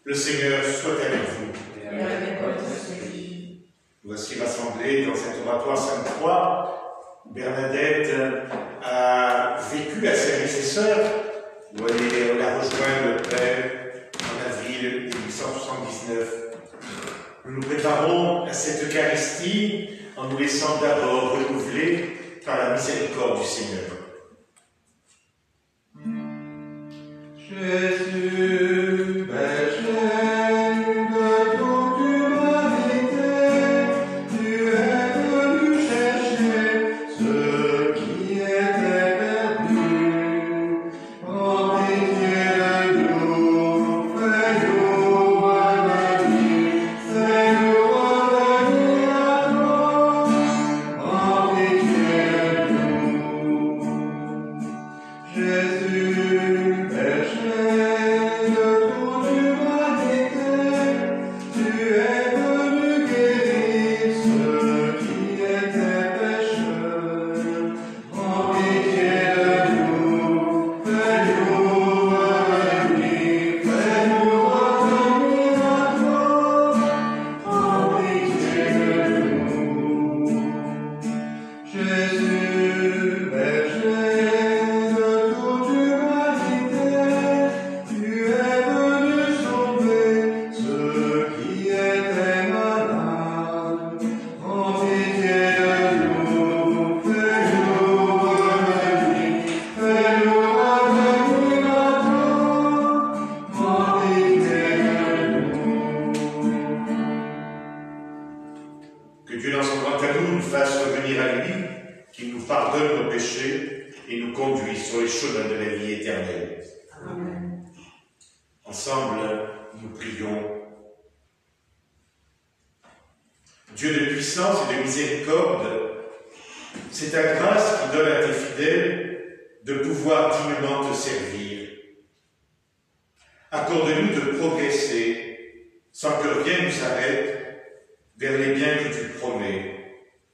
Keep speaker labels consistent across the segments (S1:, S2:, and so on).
S1: Le Seigneur soit avec vous.
S2: Et avec votre esprit.
S1: Voici rassemblés dans cet oratoire Sainte-Croix. Bernadette a vécu à servir ses sœurs. Vous voyez, on la rejoint le Père en avril 1879. Nous nous préparons à cette Eucharistie en nous laissant d'abord renouveler par la miséricorde du Seigneur.
S3: Jésus, berger de toute humanité, tu es venu chercher ceux qui étaient perdus. En pitié de nous, fais-nous revenir à toi. En pitié de nous, Jésus, berger de toute humanité, tu es venu guérir ceux qui étaient pécheurs. En pitié de nous, fais-nous revenir à toi. En pitié de nous, Jésus, berger de toute humanité, tu es venu sauver ceux qui étaient malades. En pitié de nous, fais-nous revenir à toi. En pitié de nous.
S1: Que Dieu dans son grand amour nous fasse revenir à lui, qu'il nous pardonne nos péchés et nous conduise sur les chemins de la vie éternelle.
S2: Amen.
S1: Ensemble, nous prions. Dieu de puissance et de miséricorde, c'est ta grâce qui donne à tes fidèles de pouvoir dignement te servir. Accorde-nous de progresser sans que rien nous arrête vers les biens que tu promets.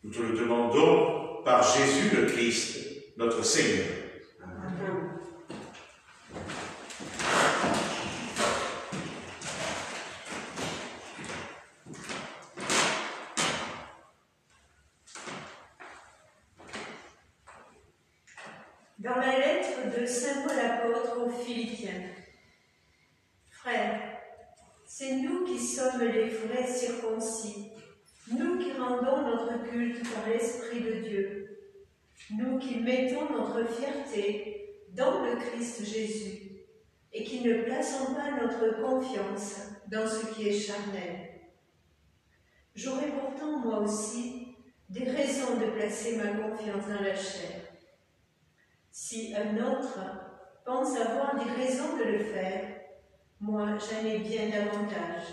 S1: Nous te le demandons par Jésus le Christ, notre Seigneur.
S2: Amen. Dans la lettre de saint Paul apôtre aux Philippiens, frères, c'est nous qui sommes les vrais circoncis, nous qui rendons notre culte par l'Esprit de Dieu, nous qui mettons notre fierté dans le Christ Jésus et qui ne plaçons pas notre confiance dans ce qui est charnel. J'aurais pourtant moi aussi des raisons de placer ma confiance dans la chair. Si un autre pense avoir des raisons de le faire, moi j'en ai bien davantage.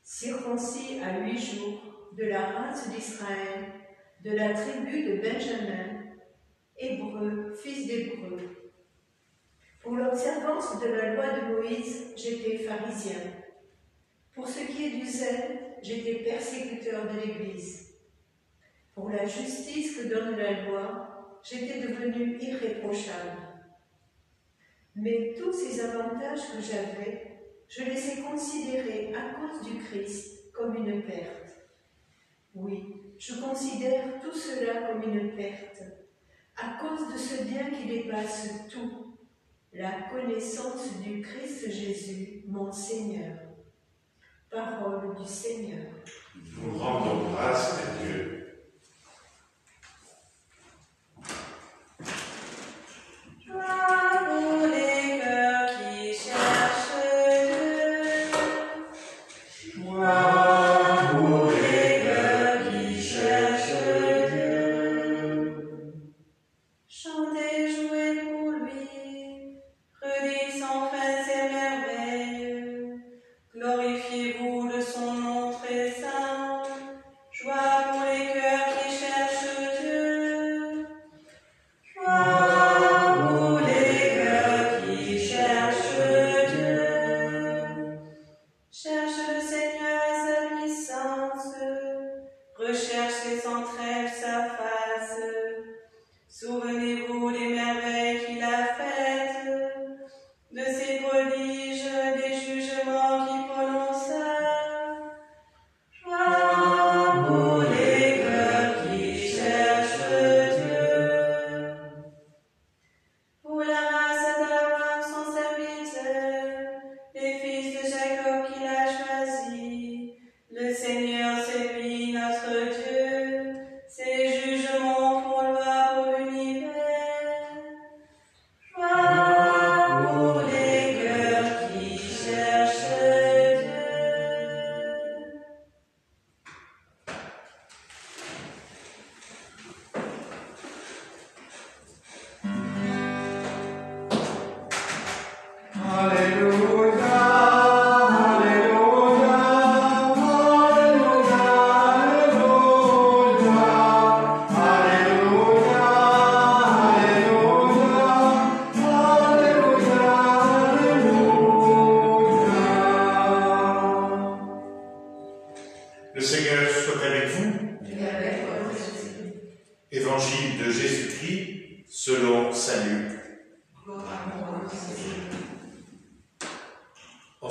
S2: Circoncis à 8 jours, de la race d'Israël, de la tribu de Benjamin, hébreu, fils d'hébreu. Pour l'observance de la loi de Moïse, j'étais pharisien. Pour ce qui est du zèle, j'étais persécuteur de l'Église. Pour la justice que donne la loi, j'étais devenu irréprochable. Mais tous ces avantages que j'avais, je les ai considérés à cause du Christ comme une perte. Oui, je considère tout cela comme une perte, à cause de ce bien qui dépasse tout, la connaissance du Christ Jésus, mon Seigneur. Parole du Seigneur.
S1: Nous rendons grâce à Dieu.
S4: Joie pour les cœurs qui cherchent Dieu.
S3: Joie pour les cœurs qui cherchent Dieu.
S4: Chantez, jouez pour lui, redis sans fin ses merveilles. Glorifiez-vous de son nom très saint. Joie pour les cœurs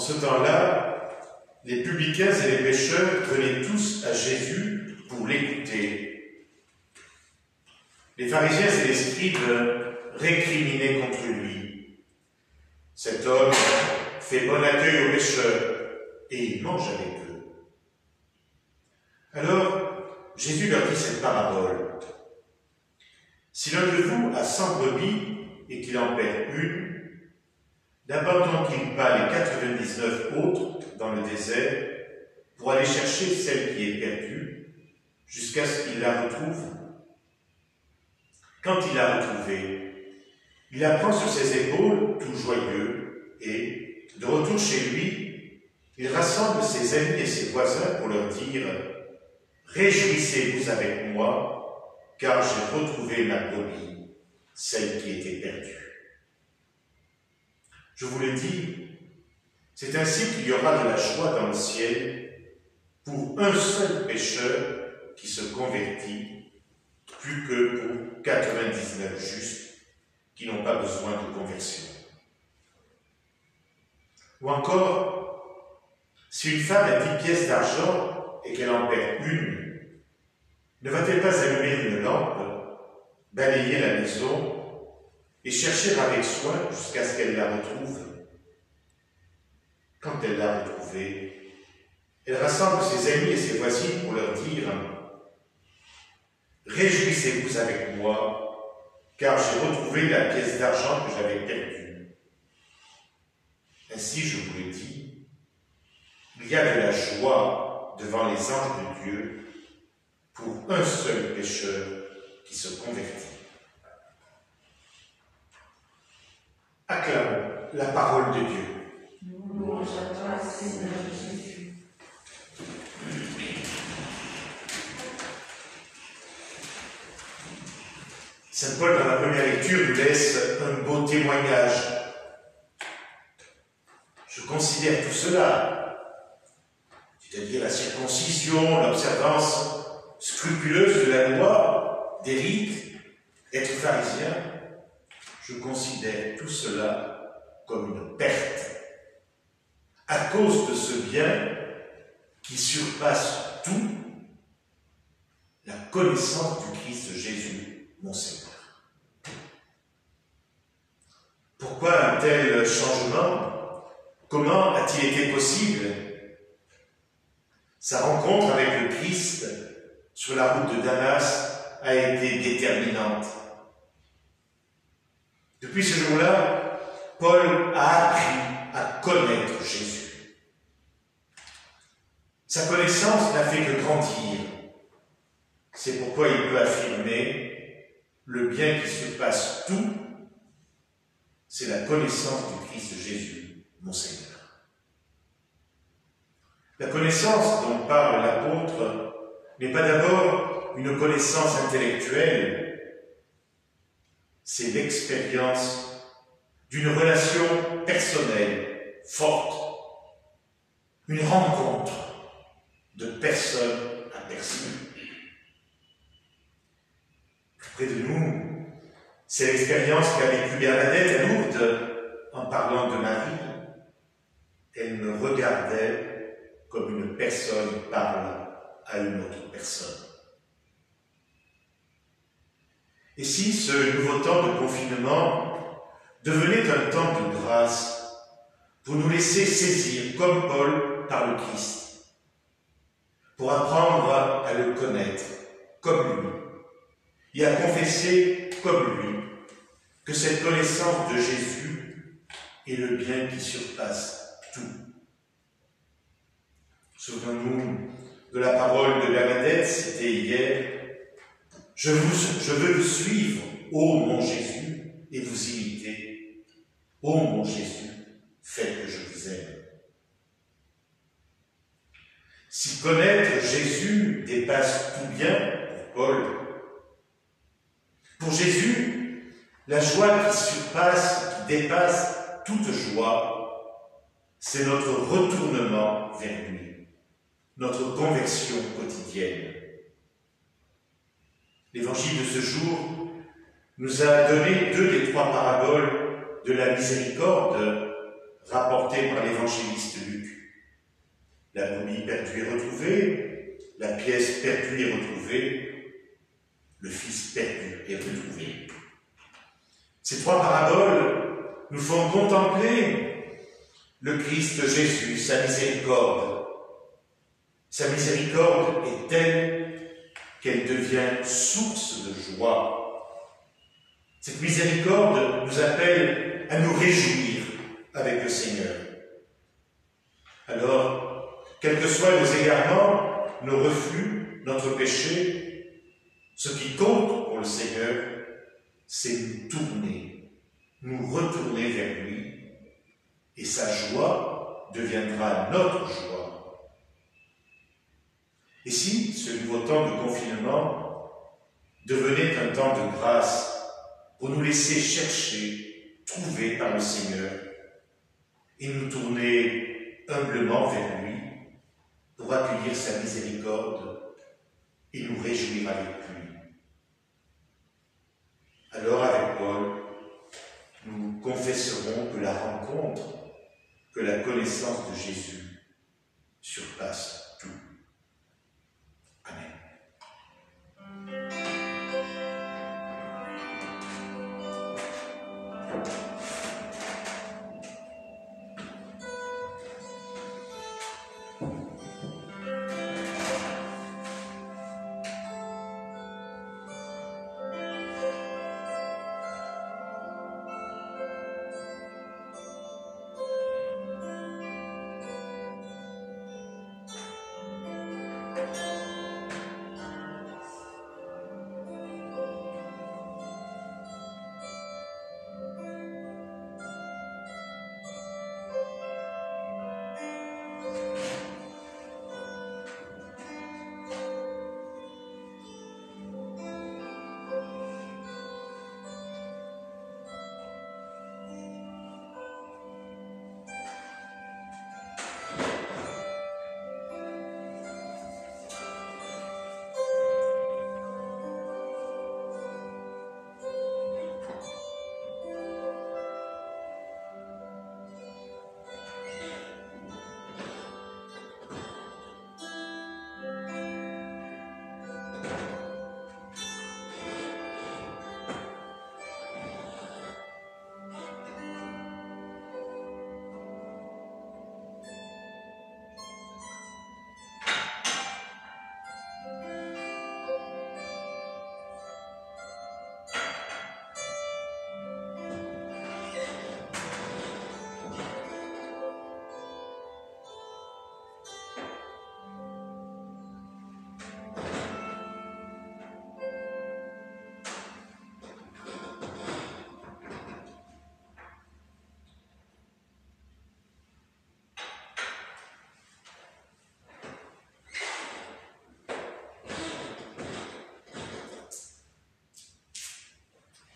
S1: ce temps-là, les publicains et les pécheurs venaient tous à Jésus pour l'écouter. Les pharisiens et les scribes récriminaient contre lui. Cet homme fait bon accueil aux pécheurs et il mange avec eux. Alors, Jésus leur dit cette parabole. Si l'un de vous a 100 brebis et qu'il en perd une, n'abandonne-t-il pas les 99 autres dans le désert pour aller chercher celle qui est perdue jusqu'à ce qu'il la retrouve? Quand il l'a retrouvée, il la prend sur ses épaules, tout joyeux, et, de retour chez lui, il rassemble ses amis et ses voisins pour leur dire « Réjouissez-vous avec moi, car j'ai retrouvé ma brebis, celle qui était perdue. » Je vous le dis, c'est ainsi qu'il y aura de la joie dans le ciel pour un seul pécheur qui se convertit, plus que pour 99 justes qui n'ont pas besoin de conversion. Ou encore, si une femme a 10 pièces d'argent et qu'elle en perd une, ne va-t-elle pas allumer une lampe, balayer la maison et chercher avec soin jusqu'à ce qu'elle la retrouve? Quand elle l'a retrouvée, elle rassemble ses amis et ses voisines pour leur dire « Réjouissez-vous avec moi, car j'ai retrouvé la pièce d'argent que j'avais perdue. » Ainsi, je vous le dis, il y a de la joie devant les anges de Dieu pour un seul pécheur qui se convertit. Acclamons la parole de Dieu.
S3: Louange à toi, Seigneur Jésus.
S1: Saint Paul, dans la première lecture, nous laisse un beau témoignage. Je considère tout cela, c'est-à-dire la circoncision, l'observance scrupuleuse de la loi, des rites, être pharisien, je considère tout cela comme une perte à cause de ce bien qui surpasse tout, la connaissance du Christ Jésus, mon Seigneur. Pourquoi un tel changement? Comment a-t-il été possible? Sa rencontre avec le Christ sur la route de Damas a été déterminante. Depuis ce jour-là, Paul a appris à connaître Jésus. Sa connaissance n'a fait que grandir. C'est pourquoi il peut affirmer le bien qui surpasse tout, c'est la connaissance du Christ Jésus, mon Seigneur. La connaissance dont parle l'apôtre n'est pas d'abord une connaissance intellectuelle, c'est l'expérience d'une relation personnelle forte, une rencontre de personne à personne. Près de nous, c'est l'expérience qu'a vécue Bernadette à Lourdes en parlant de Marie. Elle me regardait comme une personne parle à une autre personne. Et si ce nouveau temps de confinement devenait un temps de grâce pour nous laisser saisir, comme Paul, par le Christ, pour apprendre à le connaître comme lui, et à confesser comme lui que cette connaissance de Jésus est le bien qui surpasse tout. Souvenons-nous de la parole de Bernadette, citée hier. Je veux vous suivre, ô mon Jésus, et vous imiter. Ô mon Jésus, faites que je vous aime. Si connaître Jésus dépasse tout bien, pour Paul, pour Jésus, la joie qui surpasse, qui dépasse toute joie, c'est notre retournement vers lui, notre conversion quotidienne. L'évangile de ce jour nous a donné 2 des 3 paraboles de la miséricorde rapportées par l'évangéliste La brebis perdue est retrouvée, la pièce perdue est retrouvée, le Fils perdu est retrouvé. Ces trois paraboles nous font contempler le Christ Jésus, sa miséricorde. Sa miséricorde est telle qu'elle devient source de joie. Cette miséricorde nous appelle à nous réjouir avec le Seigneur. Alors, quels que soient nos égarements, nos reflux, notre péché, ce qui compte pour le Seigneur, c'est nous retourner vers lui, et sa joie deviendra notre joie. Et si ce nouveau temps de confinement devenait un temps de grâce pour nous laisser chercher, trouver par le Seigneur, et nous tourner humblement vers lui pour accueillir sa miséricorde et nous réjouir avec lui. Alors avec Paul, nous confesserons que la rencontre, que la connaissance de Jésus surpasse tout. Amen.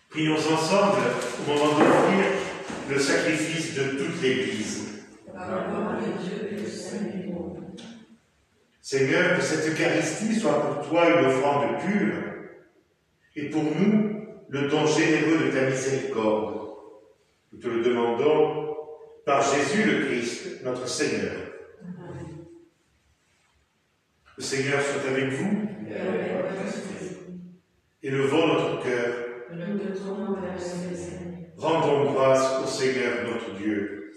S1: Prions ensemble au moment d'offrir le sacrifice de toute l'Église. Seigneur, que cette Eucharistie soit pour toi une offrande pure et pour nous le don généreux de ta miséricorde. Nous te le demandons par Jésus le Christ, notre Seigneur. Le Seigneur soit avec vous. Élevons notre cœur. Rendons grâce au Seigneur notre Dieu.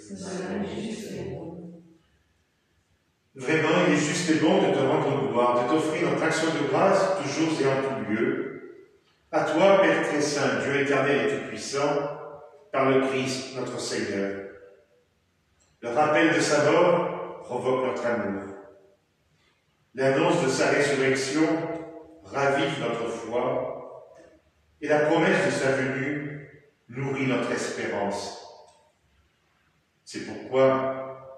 S1: Vraiment, il est juste et bon de te rendre gloire, de t'offrir notre action de grâce toujours et en tout lieu. À toi, Père très saint, Dieu éternel et tout-puissant, par le Christ notre Seigneur. Le rappel de sa mort provoque notre amour. L'annonce de sa résurrection ravive notre foi. Et la promesse de sa venue nourrit notre espérance. C'est pourquoi,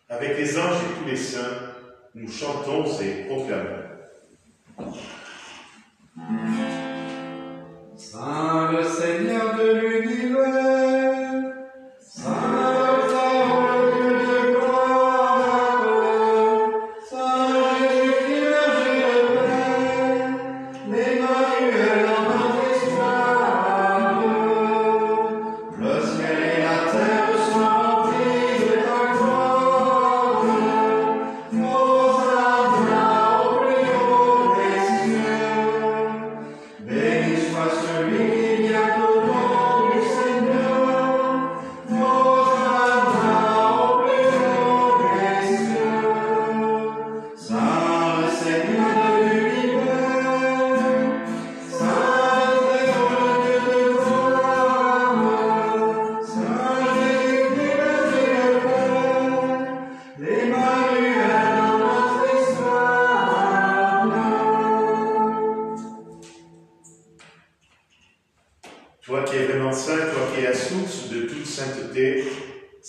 S1: avec les anges et tous les saints, nous chantons et proclamons.
S5: Saint le Seigneur de l'univers, Saint le Dieu de gloire, Saint Jésus-Christ le Père, l'Emmanuel en notre espoir, le ciel et la terre sont remplis de ta gloire.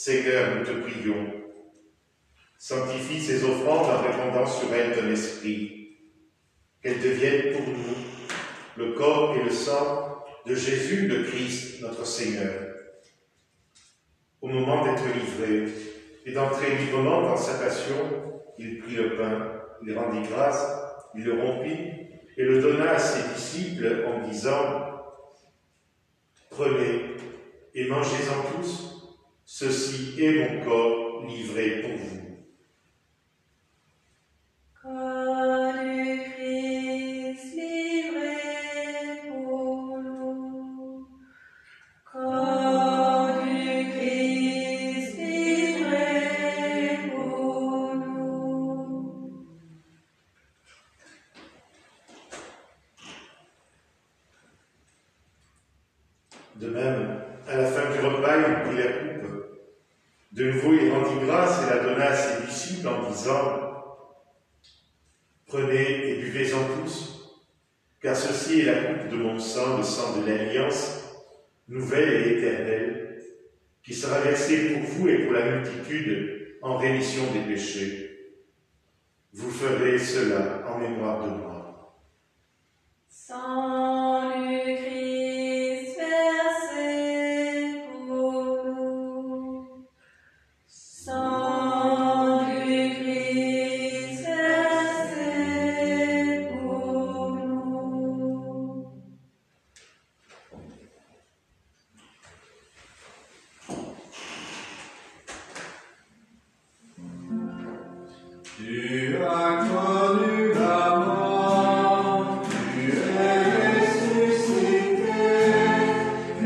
S1: Seigneur, nous te prions. Sanctifie ces offrandes en répandant sur elles ton esprit, qu'elles deviennent pour nous le corps et le sang de Jésus le Christ, notre Seigneur. Au moment d'être livré et d'entrer librement dans sa passion, il prit le pain, il rendit grâce, il le rompit et le donna à ses disciples en disant « Prenez et mangez-en tous, ceci est mon corps livré pour vous. »
S4: Corps du Christ livré pour nous. Corps du Christ livré pour nous.
S1: De même, à la fin du repas, il prit la coupe. De nouveau, il rendit grâce et la donna à ses disciples en disant « Prenez et buvez-en tous, car ceci est la coupe de mon sang, le sang de l'alliance, nouvelle et éternelle, qui sera versée pour vous et pour la multitude en rémission des péchés. Vous ferez cela en mémoire de moi. »
S4: Sang du Christ versé pour nous. Sang du Christ versé pour nous.
S5: Tu as connu la mort, tu es ressuscité, et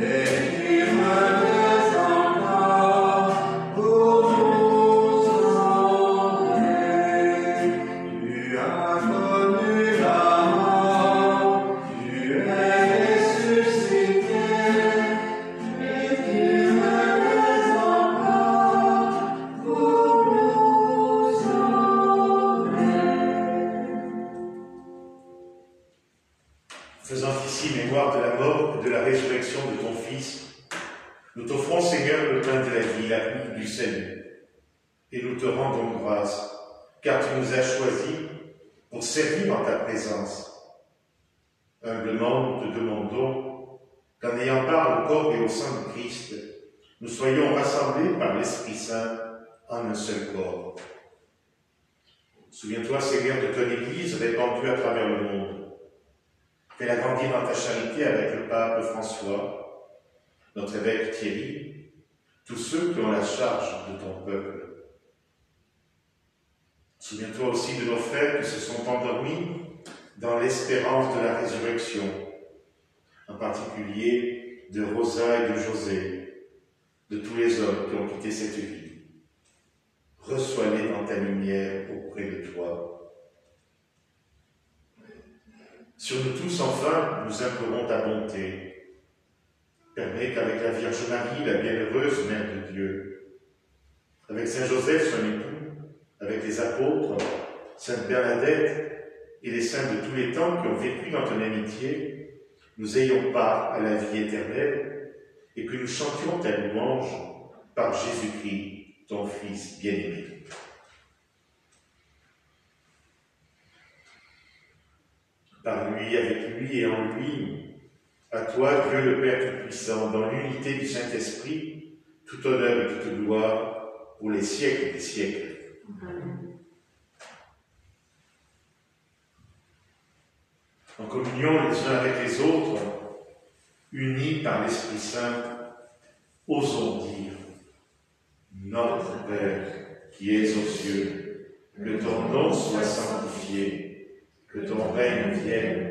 S5: tu me donnes encore pour nous sauver. Tu as connu la mort, tu es ressuscité, et tu me donnes encore pour nous sauver.
S1: Faisant ici mémoire de la mort et de la résurrection de ton Fils, nous t'offrons, Seigneur, le pain de la vie, la coupe du salut, et nous te rendons grâce, car tu nous as choisis pour servir en ta présence. Humblement, nous te demandons qu'en ayant part au corps et au sang de Christ, nous soyons rassemblés par l'Esprit Saint en un seul corps. Souviens-toi, Seigneur, de ton Église répandue à travers le monde. Fais-la grandir dans ta charité avec le pape François, notre évêque Thierry, tous ceux qui ont la charge de ton peuple. Souviens-toi aussi de nos frères qui se sont endormis dans l'espérance de la résurrection, en particulier de Rosa et de José, de tous les hommes qui ont quitté cette vie. Reçois-les dans ta lumière auprès de toi. Sur nous tous, enfin, nous implorons ta bonté. Permets qu'avec la Vierge Marie, la bienheureuse Mère de Dieu, avec Saint Joseph, son époux, avec les apôtres, Sainte Bernadette et les saints de tous les temps qui ont vécu dans ton amitié, nous ayons part à la vie éternelle et que nous chantions ta louange par Jésus-Christ, ton Fils bien-aimé. Par lui, avec lui et en lui, à toi, Dieu le Père Tout-Puissant, dans l'unité du Saint-Esprit, tout honneur et toute gloire pour les siècles des siècles.
S3: Amen.
S1: En communion les uns avec les autres, unis par l'Esprit Saint, osons dire « Notre Père, qui es aux cieux, que ton nom soit sanctifié, que ton règne vienne,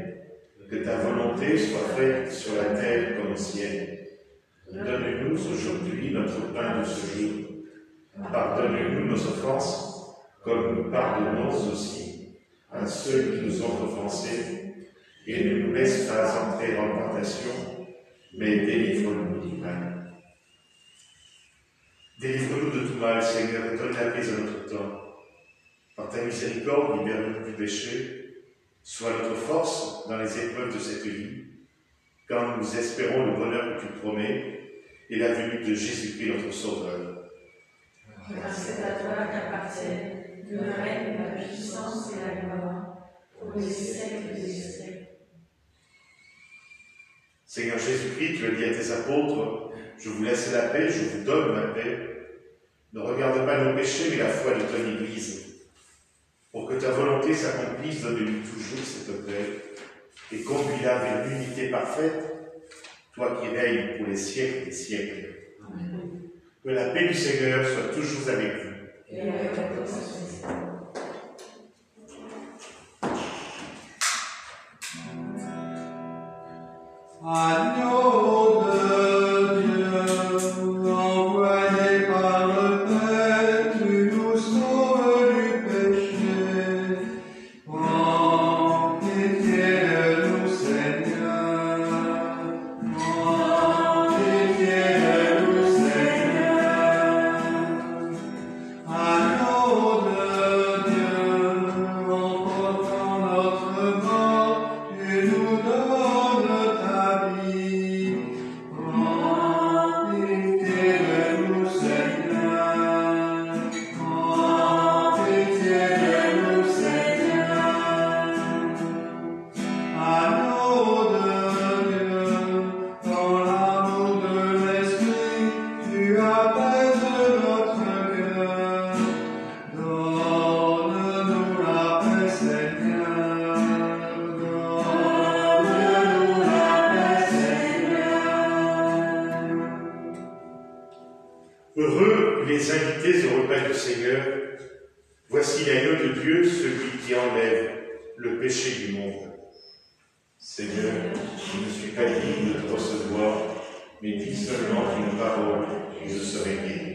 S1: que ta volonté soit faite sur la terre comme au ciel. Donne-nous aujourd'hui notre pain de ce jour. Pardonne-nous nos offenses, comme nous pardonnons aussi à ceux qui nous ont offensés, et ne nous laisse pas entrer en tentation, mais délivre-nous du mal. Délivre-nous de tout mal, Seigneur, et donne la paix à notre temps. Par ta miséricorde, libère-nous du péché. Sois notre force dans les épreuves de cette vie, quand nous espérons le bonheur que tu promets et la venue de Jésus-Christ notre Sauveur.
S3: car c'est à toi qu'appartiennent le règne, la puissance et la gloire, pour les siècles des siècles.
S1: Seigneur Jésus-Christ, tu as dit à tes apôtres, je vous laisse la paix, je vous donne ma paix. Ne regarde pas nos péchés, mais la foi de ton Église. Pour que ta volonté s'accomplisse, donne-lui toujours cette paix et conduis-la vers l'unité parfaite, toi qui règnes pour les siècles des siècles. Amen. Que la paix du Seigneur soit toujours avec vous.
S3: Et avec ton esprit.
S5: Agneau de Dieu, envoyé par le Père, tu nous sauves du péché. Prends pitié de nous, Seigneur. Prends pitié de nous, Seigneur. Agneau de Dieu, emportant notre mort, tu nous donnes ta vie. Prends pitié de nous, Seigneur. Prends pitié de nous, Seigneur. Agneau de Dieu, dans l'amour de l'Esprit, tu apaises notre cœur. Donne-nous la paix, Seigneur. Donne-nous la paix, Seigneur.
S1: Heureux les invités au repas du Seigneur. Voici l'agneau de Dieu, celui qui enlève le péché du monde. Seigneur, je ne suis pas digne de te recevoir, mais dis seulement une parole et je serai guéri.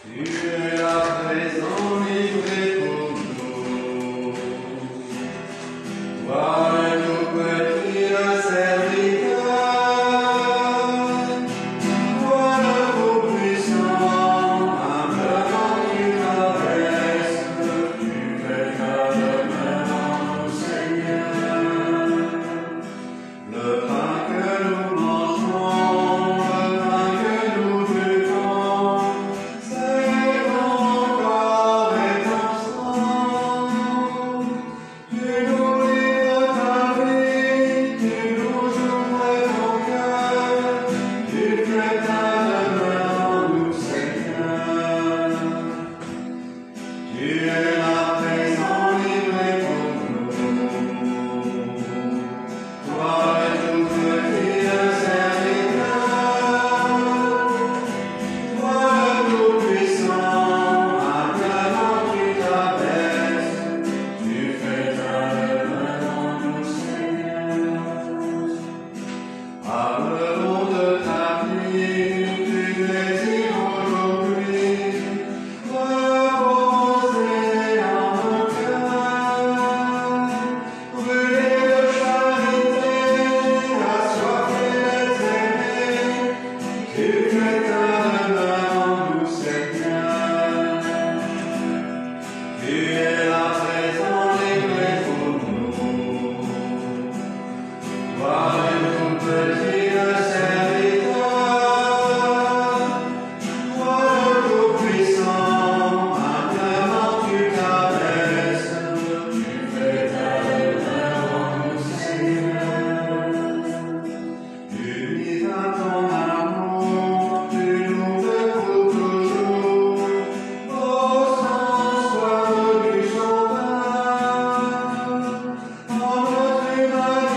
S5: Tu es à présent livré pour nous. Toi, nous petits serviteurs, toi le Tout-Puissant, humblement tu t'abaisses, tu fais ta demeure en nous, Seigneur. Le pain que nous mangeons, le pain que nous buvons, c'est ton corps et ton sang. Tu nous livres ta vie, tu nous ouvres ton cœur, tu fais ta demeure en nous, Seigneur. Tu es là présent livré pour nous. Toi le tout petit serviteur, toi le Tout-Puissant, humblement tu t'abaisses, tu fais ta demeure en nous, Seigneur. Parlons de ta vie, tu désires aujourd'hui reposer en nos cœurs, brûler de charité, assoiffés d'être aimés, tu fais ta demeure en nous, Seigneur. Tu es là présent livré pour nous. Toi le tout petit serviteur, toi le Tout-Puissant, humblement tu t'abaisses, tu fais ta demeure en nous, Seigneur. Unis à ton amour, tu nous veux pour toujours, ô sang soif du Sauveur, en notre humanité.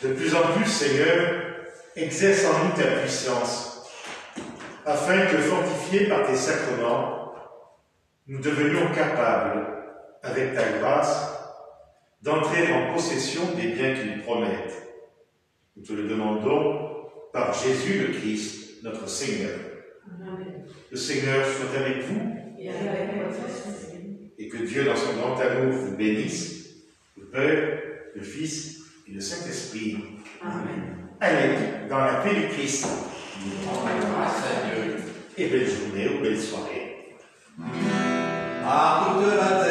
S1: De plus en plus, Seigneur, exerce en nous ta puissance, afin que, fortifiés par tes sacrements, nous devenions capables, avec ta grâce, d'entrer en possession des biens qu'ils promettent. Nous te le demandons par Jésus le Christ, notre Seigneur.
S3: Amen.
S1: Le Seigneur soit avec vous
S3: Et avec votre esprit.
S1: et que Dieu, dans son grand amour, vous bénisse, le Père, le Fils et le Saint-Esprit.
S3: Amen.
S1: Allez, dans la paix du Christ.
S5: Grâce à Dieu.
S1: Et belle journée ou belle soirée.
S5: À toute la terre.